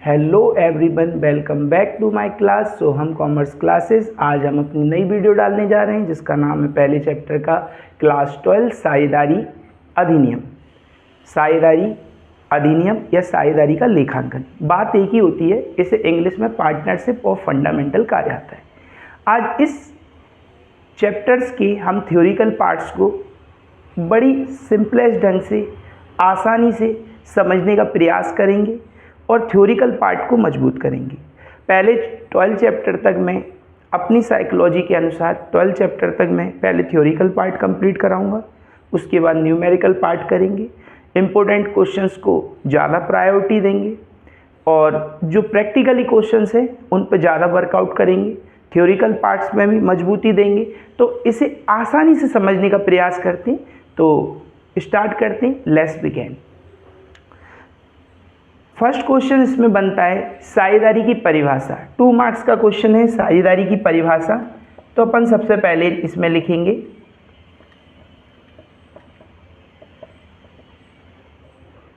Hello everyone, welcome back to my class. So हम commerce classes आज हम अपनी नई वीडियो डालने जा रहे हैं जिसका नाम है पहले चैप्टर का क्लास 12 साझेदारी अधिनियम। साझेदारी अधिनियम या साझेदारी का लेखांकन, बात एक ही होती है। इसे इंग्लिश में पार्टनरशिप ऑफ फंडामेंटल कहा जाता है। आज इस चैप्टर्स के हम थ्योरिकल पार्ट्स को बड़ी सिंपलेस्ट ढंग से आसानी से समझने का प्रयास करेंगे और थ्योरिकल पार्ट को मजबूत करेंगे। पहले 12 चैप्टर तक मैं अपनी साइकोलॉजी के अनुसार 12 चैप्टर तक मैं पहले थ्योरिकल पार्ट कंप्लीट कराऊंगा, उसके बाद न्यूमेरिकल पार्ट करेंगे, इम्पोर्टेंट क्वेश्चंस को ज़्यादा प्रायोरिटी देंगे और जो प्रैक्टिकली क्वेश्चंस हैं उन पर ज़्यादा वर्कआउट करेंगे, थ्योरिकल पार्ट्स में भी मजबूती देंगे। तो इसे आसानी से समझने का प्रयास करते हैं। तो स्टार्ट करते हैं, लेट्स बिगिन। फर्स्ट क्वेश्चन इसमें बनता है साझेदारी की परिभाषा। 2 मार्क्स का क्वेश्चन है साझेदारी की परिभाषा। तो अपन सबसे पहले इसमें लिखेंगे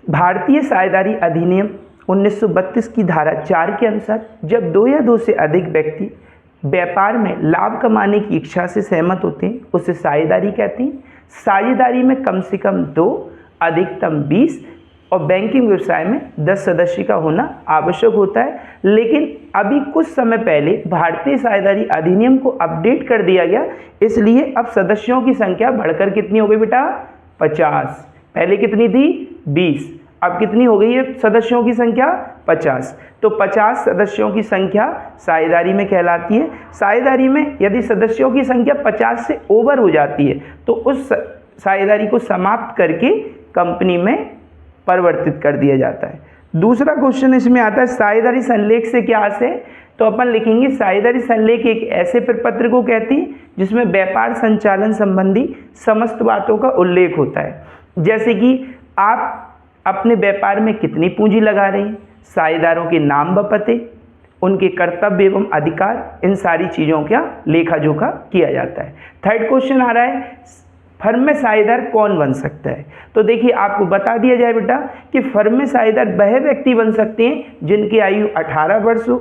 भारतीय साझेदारी अधिनियम 1932 की धारा 4 के अनुसार जब 2 या 2 से अधिक व्यक्ति व्यापार में लाभ कमाने की इच्छा से सहमत होते हैं उसे साझेदारी कहते हैं। साझेदारी में कम से कम 2, अधिकतम 20 और बैंकिंग व्यवसाय में 10 सदस्य का होना आवश्यक होता है। लेकिन अभी कुछ समय पहले भारतीय साझेदारी अधिनियम को अपडेट कर दिया गया, इसलिए अब सदस्यों की संख्या बढ़कर कितनी हो गई बेटा? 50। पहले कितनी थी? 20। अब कितनी हो गई है सदस्यों की संख्या? 50। तो 50 सदस्यों की संख्या साझेदारी में कहलाती है। साझेदारी में यदि सदस्यों की संख्या 50 से ओवर हो जाती है तो उस साझेदारी को समाप्त करके कंपनी में परिवर्तित कर दिया जाता है। दूसरा क्वेश्चन इसमें आता है साझेदारी संलेख से क्या आशय है? तो अपन लिखेंगे साझेदारी संलेख एक ऐसे प्रपत्र को कहते हैं जिसमें व्यापार संचालन संबंधी समस्त बातों का उल्लेख होता है। जैसे कि आप अपने व्यापार में कितनी पूंजी लगा रहे हैं, साझेदारों के नाम व पते, उनके कर्तव्य एवं अधिकार, इन सारी चीज़ों का लेखा जोखा किया जाता है। थर्ड क्वेश्चन आ रहा है फर्म में साझेदार कौन बन सकता है? तो देखिए आपको बता दिया जाए बेटा कि फर्म में साझेदार वह व्यक्ति बन सकते हैं जिनकी आयु 18 वर्ष हो,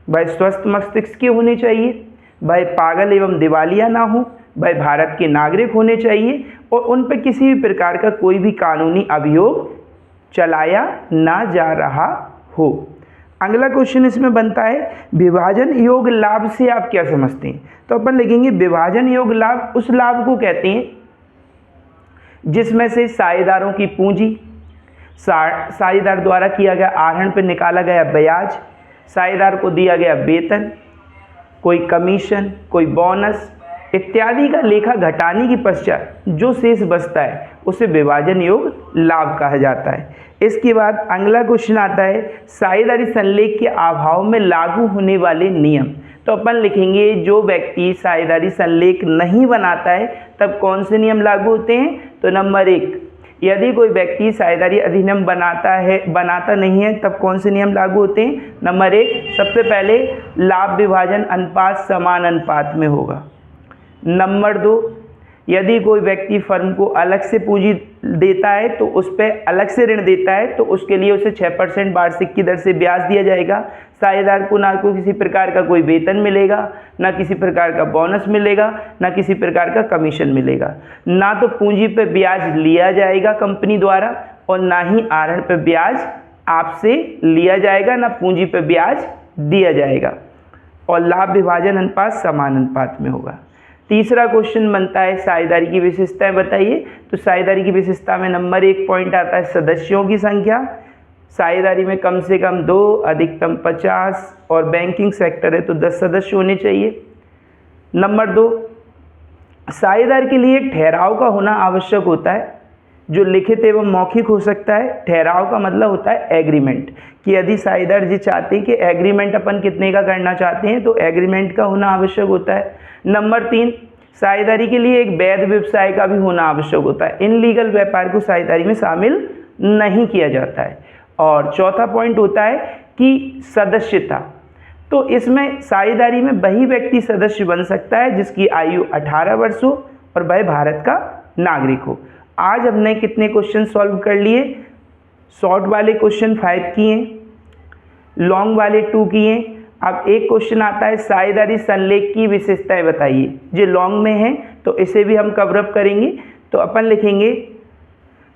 वह स्वस्थ मस्तिष्क के होने चाहिए, वह पागल एवं दिवालिया ना हो, वह भारत के नागरिक होने चाहिए और उन पर किसी भी प्रकार का कोई भी कानूनी अभियोग चलाया ना जा रहा हो। अगला क्वेश्चन इसमें बनता है विभाजन योग लाभ से आप क्या समझते हैं? तो अपन लिखेंगे विभाजन योग लाभ उस लाभ को कहते हैं जिसमें से साझेदारों की पूंजी, साझेदार द्वारा किया गया आहरण पर निकाला गया ब्याज, साझेदार को दिया गया वेतन, कोई कमीशन, कोई बोनस इत्यादि का लेखा घटाने के पश्चात जो शेष बचता है उसे विभाजन योग लाभ कहा जाता है। इसके बाद अगला क्वेश्चन आता है साझेदारी संलेख के अभाव में लागू होने वाले नियम। तो अपन लिखेंगे जो व्यक्ति साझेदारी संलेख नहीं बनाता है तब कौन से नियम लागू होते हैं? तो नंबर 1, यदि कोई व्यक्ति साझेदारी अधिनियम बनाता नहीं है तब कौन से नियम लागू होते हैं? नंबर 1, सबसे पहले लाभ विभाजन अनुपात समान अनुपात में होगा। नंबर 2, यदि कोई व्यक्ति फर्म को अलग से पूंजी देता है तो उस पर अलग से ऋण देता है तो उसके लिए उसे 6% वार्षिक की दर से ब्याज दिया जाएगा। साझेदार को ना कोई किसी प्रकार का कोई वेतन मिलेगा, ना किसी प्रकार का बोनस मिलेगा, ना किसी प्रकार का कमीशन मिलेगा, ना तो पूंजी पर ब्याज लिया जाएगा कंपनी द्वारा और ना ही आहरण पर ब्याज आपसे लिया जाएगा, ना पूंजी पर ब्याज दिया जाएगा और लाभ विभाजन अनुपात समान अनुपात में होगा। तीसरा क्वेश्चन बनता है साझेदारी की विशेषताएं बताइए। तो साझेदारी की विशेषता में नंबर 1 पॉइंट आता है सदस्यों की संख्या। साझेदारी में कम से कम 2, अधिकतम 50 और बैंकिंग सेक्टर है तो 10 सदस्य होने चाहिए। नंबर 2, साझेदार के लिए ठहराव का होना आवश्यक होता है जो लिखित एवं मौखिक हो सकता है। ठहराव का मतलब होता है एग्रीमेंट, कि यदि साझेदार जी चाहते हैं कि एग्रीमेंट अपन कितने का करना चाहते हैं तो एग्रीमेंट का होना आवश्यक होता है। नंबर 3, साझेदारी के लिए एक वैध व्यवसाय का भी होना आवश्यक होता है। इनलीगल व्यापार को साझेदारी में शामिल नहीं किया जाता है। और चौथा पॉइंट होता है कि सदस्यता। तो इसमें साझेदारी में वही व्यक्ति सदस्य बन सकता है जिसकी आयु 18 वर्ष हो और वह भारत का नागरिक हो। आज हमने कितने क्वेश्चन सॉल्व कर लिए? शॉर्ट वाले क्वेश्चन 5 किए, लॉन्ग वाले 2 किए। अब एक क्वेश्चन आता है साझेदारी संलेख की विशेषताएं बताइए, जो लॉन्ग में है तो इसे भी हम कवर अप करेंगे। तो अपन लिखेंगे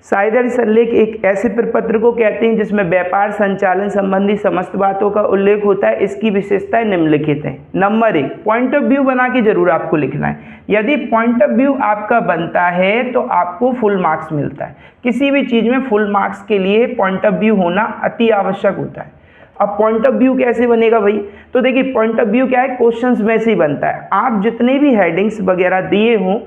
साझेदारी संलेख एक ऐसे प्रपत्र को कहते हैं जिसमें व्यापार संचालन संबंधी समस्त बातों का उल्लेख होता है। इसकी विशेषताएं निम्नलिखित हैं। नंबर 1, पॉइंट ऑफ व्यू बना के जरूर आपको लिखना है। यदि पॉइंट ऑफ व्यू आपका बनता है तो आपको फुल मार्क्स मिलता है। किसी भी चीज़ में फुल मार्क्स के लिए पॉइंट ऑफ व्यू होना अति आवश्यक होता है। अब पॉइंट ऑफ व्यू कैसे बनेगा भाई? तो देखिए पॉइंट ऑफ व्यू क्या है, क्वेश्चंस में से ही बनता है। आप जितने भी हेडिंग्स वगैरह दिए हों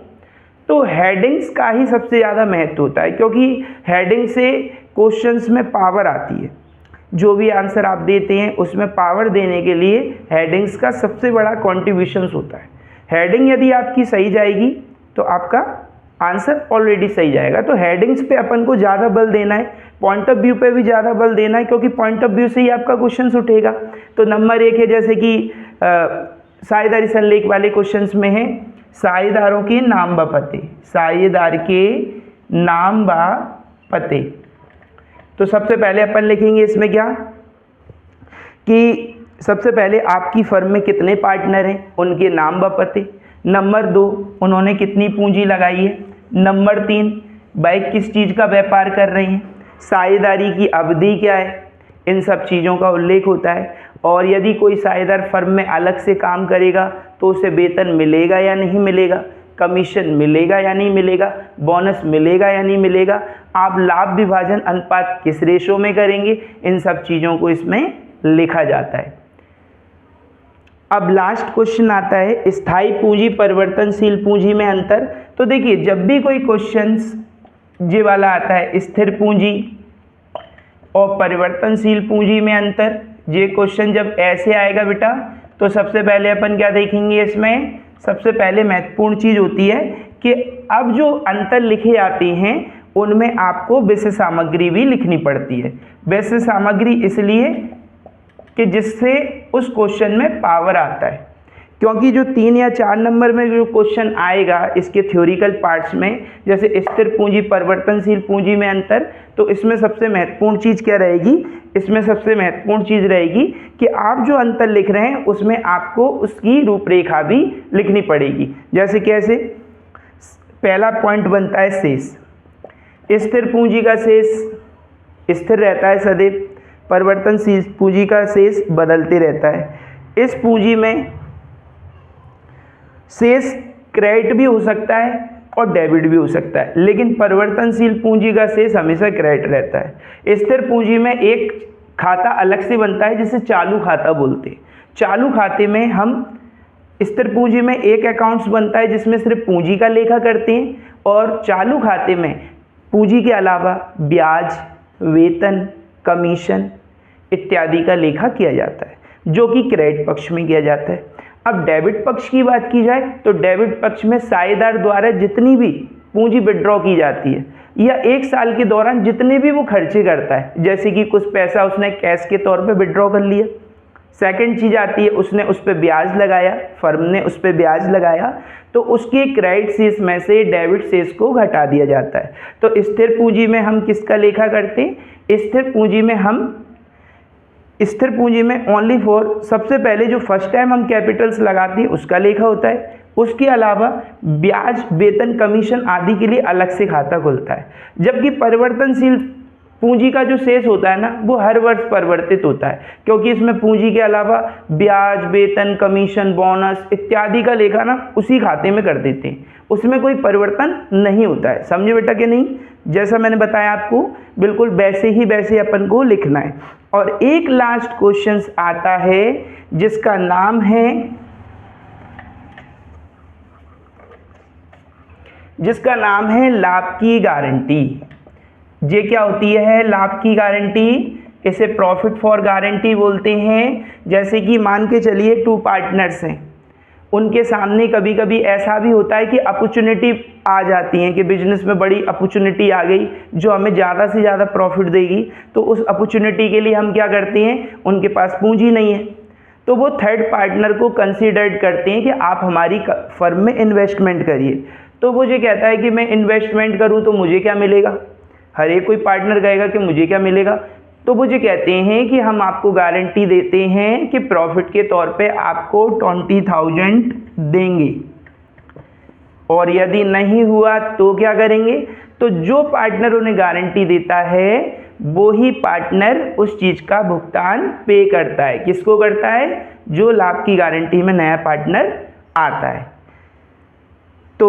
तो हेडिंग्स का ही सबसे ज़्यादा महत्व होता है, क्योंकि हेडिंग से क्वेश्चंस में पावर आती है। जो भी आंसर आप देते हैं उसमें पावर देने के लिए हेडिंग्स का सबसे बड़ा कॉन्ट्रीब्यूशंस होता है। हेडिंग यदि आपकी सही जाएगी तो आपका आंसर ऑलरेडी सही जाएगा। तो हेडिंग्स पे अपन को ज़्यादा बल देना है, पॉइंट ऑफ व्यू पे भी ज़्यादा बल देना है, क्योंकि पॉइंट ऑफ व्यू से ही आपका क्वेश्चन उठेगा। तो नंबर 1 है, जैसे कि साझेदारी संलेख वाले क्वेश्चंस में है साझेदारों के नाम व पते, साझेदार के नाम व पते। तो सबसे पहले अपन लिखेंगे इसमें क्या कि सबसे पहले आपकी फर्म में कितने पार्टनर हैं, उनके नाम व पते। नंबर 2, उन्होंने कितनी पूंजी लगाई है। नंबर 3, वह किस चीज़ का व्यापार कर रहे हैं। साझेदारी की अवधि क्या है, इन सब चीज़ों का उल्लेख होता है। और यदि कोई साझेदार फर्म में अलग से काम करेगा तो उसे वेतन मिलेगा या नहीं मिलेगा, कमीशन मिलेगा या नहीं मिलेगा, बोनस मिलेगा या नहीं मिलेगा, आप लाभ विभाजन अनुपात किस रेशो में करेंगे, इन सब चीज़ों को इसमें लिखा जाता है। अब लास्ट क्वेश्चन आता है स्थायी पूंजी परिवर्तनशील पूंजी में अंतर। तो देखिए जब भी कोई क्वेश्चन ये वाला आता है स्थिर पूंजी और परिवर्तनशील पूंजी में अंतर, ये क्वेश्चन जब ऐसे आएगा बेटा तो सबसे पहले अपन क्या देखेंगे, इसमें सबसे पहले महत्वपूर्ण चीज़ होती है कि अब जो अंतर लिखे जाते हैं उनमें आपको विषय सामग्री भी लिखनी पड़ती है। विषय सामग्री इसलिए कि जिससे उस क्वेश्चन में पावर आता है, क्योंकि जो 3 या 4 नंबर में जो क्वेश्चन आएगा इसके थ्योरिकल पार्ट्स में, जैसे स्थिर पूंजी परिवर्तनशील पूंजी में अंतर, तो इसमें सबसे महत्वपूर्ण चीज़ क्या रहेगी, इसमें सबसे महत्वपूर्ण चीज़ रहेगी कि आप जो अंतर लिख रहे हैं उसमें आपको उसकी रूपरेखा भी लिखनी पड़ेगी। जैसे कैसे, पहला पॉइंट बनता है शेष। स्थिर पूंजी का शेष स्थिर रहता है सदैव, परिवर्तनशील पूंजी का शेष बदलते रहता है। इस पूंजी में शेष क्रेडिट भी हो सकता है और डेबिट भी हो सकता है, लेकिन परिवर्तनशील पूंजी का शेष हमेशा क्रेडिट रहता है। स्थिर पूंजी में एक खाता अलग से बनता है जिसे चालू खाता बोलते हैं। चालू खाते में हम स्थिर पूंजी में एक अकाउंट्स बनता है जिसमें सिर्फ पूंजी का लेखा करते हैं, और चालू खाते में पूंजी के अलावा ब्याज, वेतन, कमीशन इत्यादि का लेखा किया जाता है, जो कि क्रेडिट पक्ष में किया जाता है। अब डेबिट पक्ष की बात की जाए तो डेबिट पक्ष में साझेदार द्वारा जितनी भी पूंजी विड्रॉ की जाती है या 1 साल के दौरान जितने भी वो खर्चे करता है, जैसे कि कुछ पैसा उसने कैश के तौर पे विड्रॉ कर लिया। सेकंड चीज़ आती है उसने उस पर ब्याज लगाया, फर्म ने उस पर ब्याज लगाया, तो उसके क्रेडिट शेष में से डेबिट शेष को घटा दिया जाता है। तो स्थिर पूंजी में हम किसका लेखा करते हैं, स्थिर पूंजी में ओनली फॉर सबसे पहले जो फर्स्ट टाइम हम कैपिटल्स लगाते हैं उसका लेखा होता है। उसके अलावा ब्याज, वेतन, कमीशन आदि के लिए अलग से खाता खुलता है। जबकि परिवर्तनशील पूंजी का जो शेष होता है ना, वो हर वर्ष परिवर्तित होता है, क्योंकि इसमें पूंजी के अलावा ब्याज, वेतन, कमीशन, बोनस इत्यादि का लेखा ना उसी खाते में कर देते हैं, उसमें कोई परिवर्तन नहीं होता है। समझे बेटा कि नहीं? जैसा मैंने बताया आपको बिल्कुल वैसे ही वैसे अपन को लिखना है। और एक लास्ट क्वेश्चन आता है जिसका नाम है लाभ की गारंटी। ये क्या होती है लाभ की गारंटी? इसे प्रॉफिट फॉर गारंटी बोलते हैं। जैसे कि मान के चलिए 2 पार्टनर्स हैं, उनके सामने कभी कभी ऐसा भी होता है कि अपॉर्चुनिटी आ जाती है कि बिजनेस में बड़ी अपॉर्चुनिटी आ गई जो हमें ज़्यादा से ज़्यादा प्रॉफिट देगी। तो उस अपॉर्चुनिटी के लिए हम क्या करते हैं, उनके पास पूंजी नहीं है तो वो थर्ड पार्टनर को कंसीडर्ड करते हैं कि आप हमारी फर्म में इन्वेस्टमेंट करिए। तो वो ये कहता है कि मैं इन्वेस्टमेंट करूँ तो मुझे क्या मिलेगा, हर एक कोई पार्टनर कहेगा कि मुझे क्या मिलेगा, तो मुझे कहते हैं कि हम आपको गारंटी देते हैं कि प्रॉफिट के तौर पे आपको 20,000 देंगे, और यदि नहीं हुआ तो क्या करेंगे? तो जो पार्टनर उन्हें गारंटी देता है वो ही पार्टनर उस चीज़ का भुगतान पे करता है। किसको करता है? जो लाभ की गारंटी में नया पार्टनर आता है। तो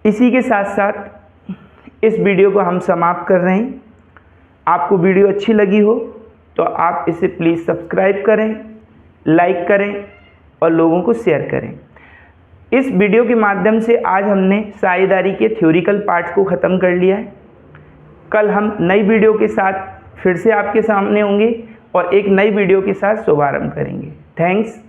इसी के साथ साथ इस वीडियो को हम समाप्त कर रहे हैं। आपको वीडियो अच्छी लगी हो तो आप इसे प्लीज़ सब्सक्राइब करें, लाइक करें और लोगों को शेयर करें। इस वीडियो के माध्यम से आज हमने साझेदारी के थ्योरिकल पार्ट्स को ख़त्म कर लिया है। कल हम नई वीडियो के साथ फिर से आपके सामने होंगे और एक नई वीडियो के साथ शुभारंभ करेंगे। थैंक्स।